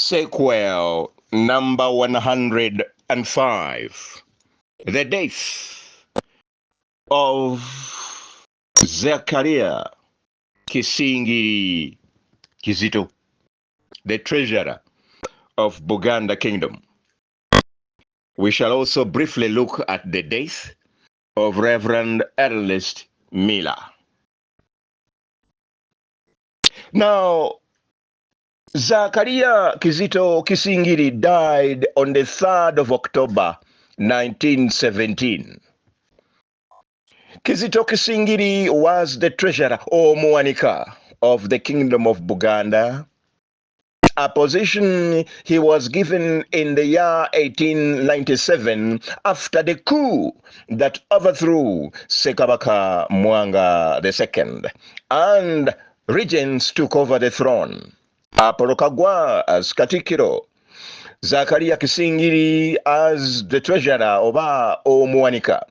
Sequel number 105. The death of Zachariah KISINGIRI Kizito, the treasurer of Buganda Kingdom. We shall also briefly look at the death of Reverend Ernest Miller. Now, Zachariah Kizito KISINGIRI died on the 3rd of October, 1917. Kizito KISINGIRI was the treasurer, OMUWANIKA, of the Kingdom of Buganda, a position he was given in the year 1897 after the coup that overthrew Ssekabaka Mwanga II, and regents took over the throne. Apolokagwa as Katikiro, Zachariah KISINGIRI as the treasurer of OMUWANIKA,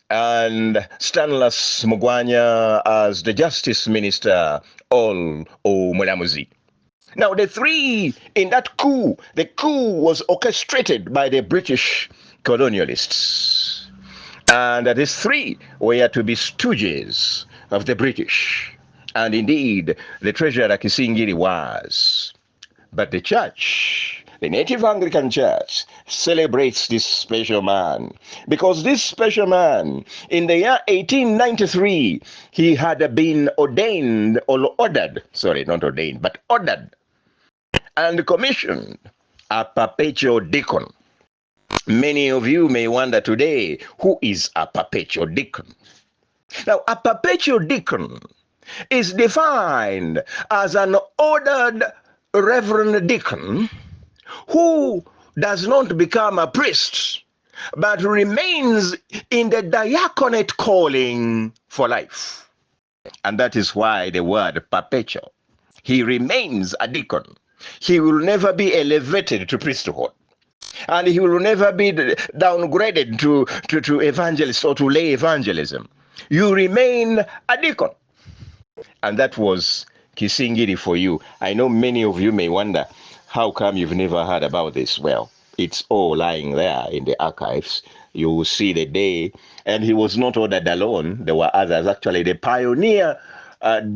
and Stanlas Mugwanya as the justice minister, all Omulamuzi. Now, the three in that coup, the coup was orchestrated by the British colonialists. And these three were to be stooges of the British. And indeed, the treasurer KISINGIRI was. But the church, the Native Anglican Church, celebrates this special man, because this special man, in the year 1893, he had been ordained, or ordered, sorry, not ordained, but ordered, and commissioned a perpetual deacon. Many of you may wonder today, who is a perpetual deacon? Now, a perpetual deacon is defined as an ordered reverend deacon who does not become a priest, but remains in the diaconate calling for life. And that is why the word perpetual. He remains a deacon. He will never be elevated to priesthood. And he will never be downgraded to evangelist or to lay evangelism. You remain a deacon. And that was KISINGIRI for you. I know many of you may wonder, how come you've never heard about this? Well, it's all lying there in the archives. You will see the day. And he was not ordered alone. There were others. Actually, the pioneer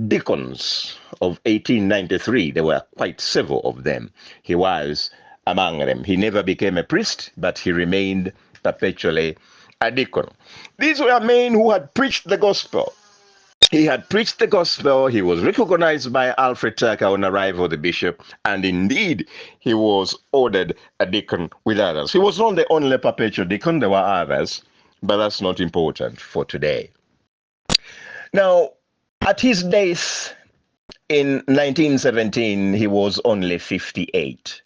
deacons of 1893, there were quite several of them. He was among them. He never became a priest, but he remained perpetually a deacon. These were men who had preached the gospel. He had preached the gospel. He was recognized by Alfred Tucker on arrival of the bishop, and indeed he was ordered a deacon with others. He was not the only perpetual deacon. There were others, but that's not important for today. Now, at his death in 1917, he was only 58.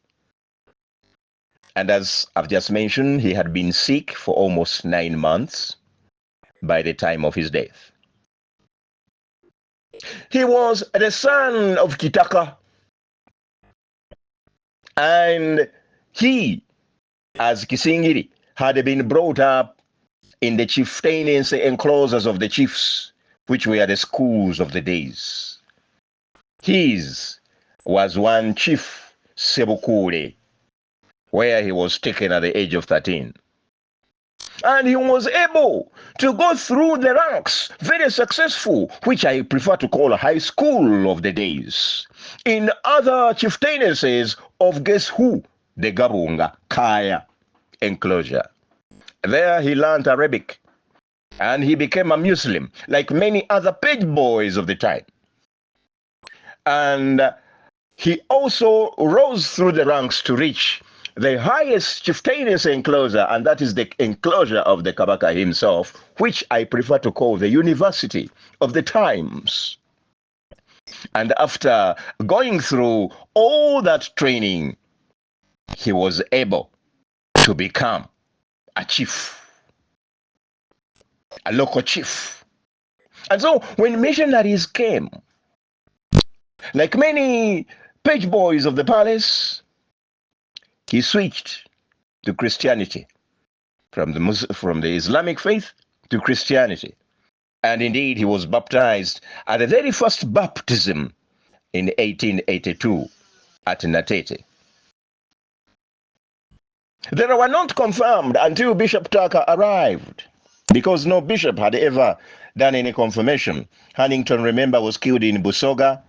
And as I've just mentioned, he had been sick for almost 9 months by the time of his death. He was the son of Kitaka, and he, as KISINGIRI, had been brought up in the chieftaincy enclosures of the chiefs, which were the schools of the days. His was one chief, Sebukure, where he was taken at the age of 13. And he was able to go through the ranks, very successful, which I prefer to call a high school of the days, in other chieftaincies of guess who? The Gabunga, Kaya enclosure. There he learned Arabic, and he became a Muslim, like many other page boys of the time. And he also rose through the ranks to reach the highest chieftaincy enclosure, and that is the enclosure of the Kabaka himself, which I prefer to call the University of the Times. And after going through all that training, he was able to become a chief, a local chief. And so when missionaries came, like many page boys of the palace, he switched to Christianity, from the Islamic faith to Christianity. And indeed, he was baptized at the very first baptism in 1882 at Natete. They were not confirmed until Bishop Tucker arrived, because no bishop had ever done any confirmation. Huntington, remember, was killed in Busoga,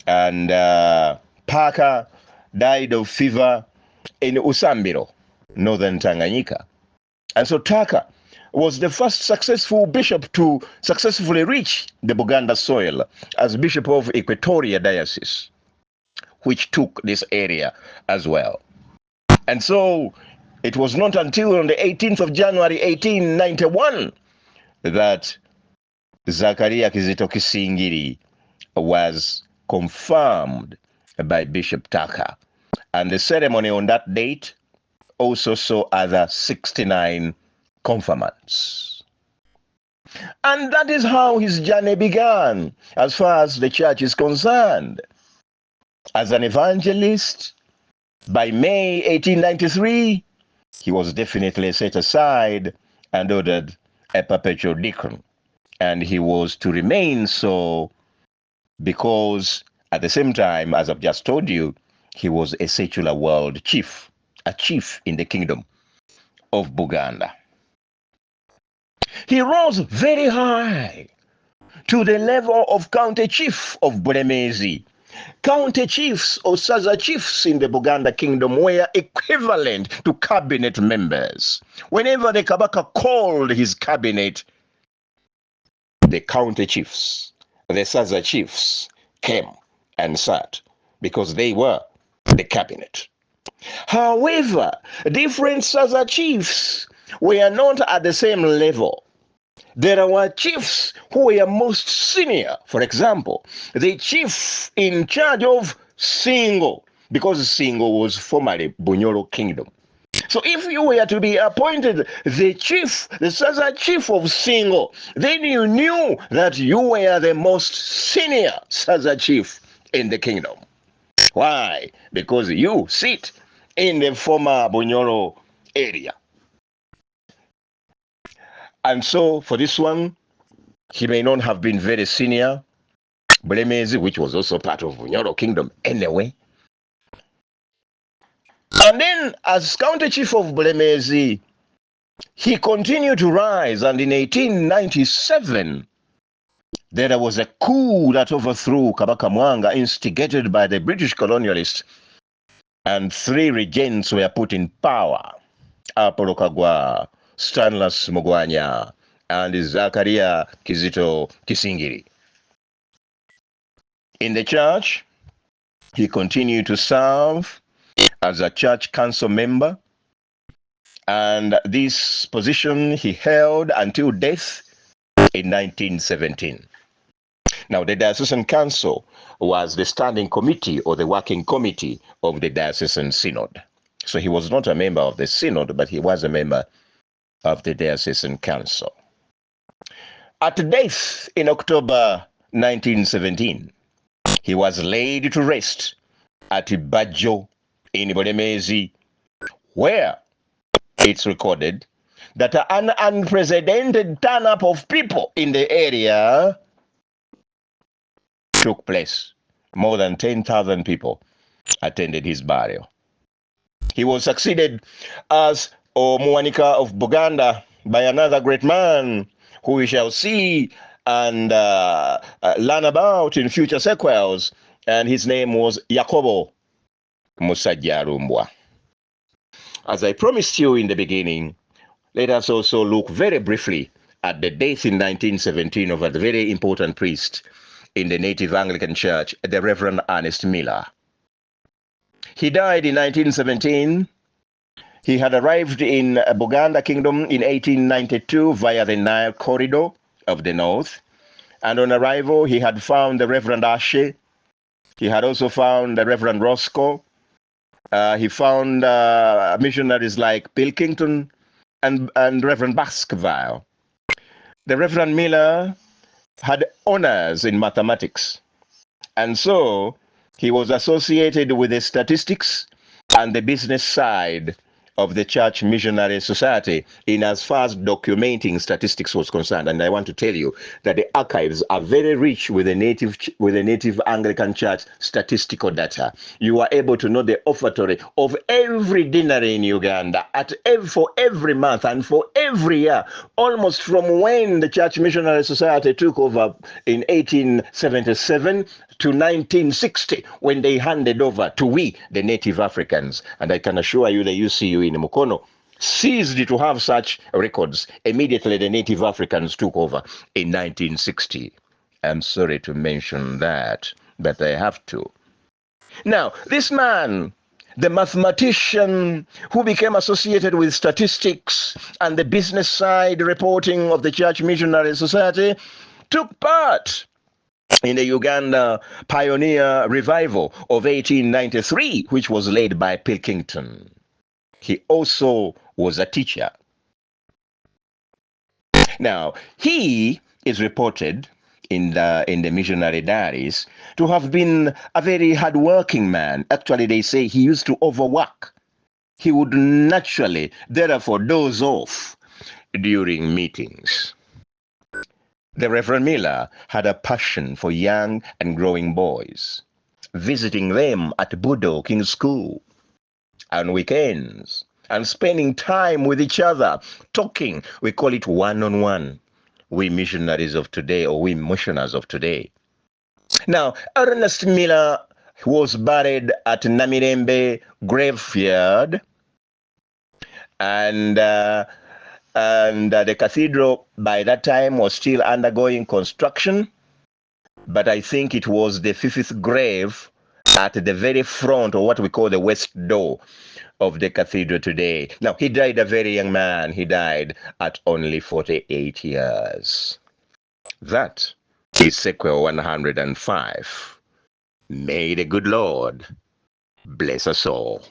and Parker died of fever in Usambiro, northern Tanganyika. And so Tucker was the first successful bishop to successfully reach the Buganda soil as Bishop of Equatoria Diocese, which took this area as well. And so it was not until on the 18th of January 1891 that Zakaria Kizito Kisingiri was confirmed by Bishop Tucker. And the ceremony on that date also saw other 69 confirmants. And that is how his journey began, as far as the church is concerned. As an evangelist, by May 1893, he was definitely set aside and ordered a perpetual deacon. And he was to remain so because at the same time, as I've just told you, he was a secular world chief, a chief in the kingdom of Buganda. He rose very high to the level of county chief of Bulemezi. County chiefs or Saza chiefs in the Buganda kingdom were equivalent to cabinet members. Whenever the Kabaka called his cabinet, the county chiefs, the Saza chiefs came and sat because they were the cabinet. However, different Saza chiefs were not at the same level. There were chiefs who were most senior. For example, the chief in charge of Singo, because Singo was formerly Bunyoro Kingdom. So if you were to be appointed the chief, the Saza chief of Singo, then you knew that you were the most senior Saza chief in the kingdom. Why? Because you sit in the former Bunyoro area. And so for this one, he may not have been very senior. Bulemezi, which was also part of Bunyoro Kingdom anyway. And then as county chief of Bulemezi, he continued to rise, and in 1897, there was a coup that overthrew Kabaka Mwanga, instigated by the British colonialists, and 3 regents were put in power. Apollo Kagwa, Stanley Mugwanya, and Zakaria Kizito Kisingiri. In the church, he continued to serve as a church council member, and this position he held until death in 1917. Now, the Diocesan Council was the standing committee or the working committee of the Diocesan Synod. So he was not a member of the Synod, but he was a member of the Diocesan Council. At death in October 1917, he was laid to rest at Bajo in Bulemezi, where it's recorded that an unprecedented turn-up of people in the area took place. More than 10,000 people attended his burial. He was succeeded as OMUWANIKA of Buganda by another great man who we shall see and learn about in future sequels, and his name was Yakobo Musajjarumbwa. As I promised you in the beginning, let us also look very briefly at the death in 1917 of a very important priest in the native Anglican Church, the Reverend Ernest Miller. He died in 1917. He had arrived in Buganda Kingdom in 1892 via the Nile Corridor of the North. And on arrival, he had found the Reverend Ashe. He had also found the Reverend Roscoe. He found missionaries like Pilkington and Reverend Baskerville. The Reverend Miller had honors in mathematics. And so he was associated with the statistics and the business side of the Church Missionary Society in as far as documenting statistics was concerned. And I want to tell you that the archives are very rich with the native Anglican Church statistical data. You are able to know the offertory of every deanery in Uganda for every month and for every year, almost from when the Church Missionary Society took over in 1877 to 1960, when they handed over to we, the native Africans. And I can assure you the UCU in Mukono ceased to have such records immediately the native Africans took over in 1960. I'm sorry to mention that, but I have to. Now, this man, the mathematician who became associated with statistics and the business side reporting of the Church Missionary Society, took part in the Uganda Pioneer Revival of 1893, which was led by Pilkington. He also was a teacher. Now, he is reported in the missionary diaries to have been a very hardworking man. Actually, they say he used to overwork. He would naturally, therefore, doze off during meetings. The Reverend Miller had a passion for young and growing boys, visiting them at Budo King's School on weekends and spending time with each other, talking. We call it one-on-one. We missionaries of today, or we missioners of today. Now, Ernest Miller was buried at Namirembe Graveyard, and the cathedral by that time was still undergoing construction, but I think it was the fifth grave at the very front, or what we call the west door of the cathedral today. Now, he died a very young man. He died at only 48 years. That is sequel 105. May the good Lord bless us all.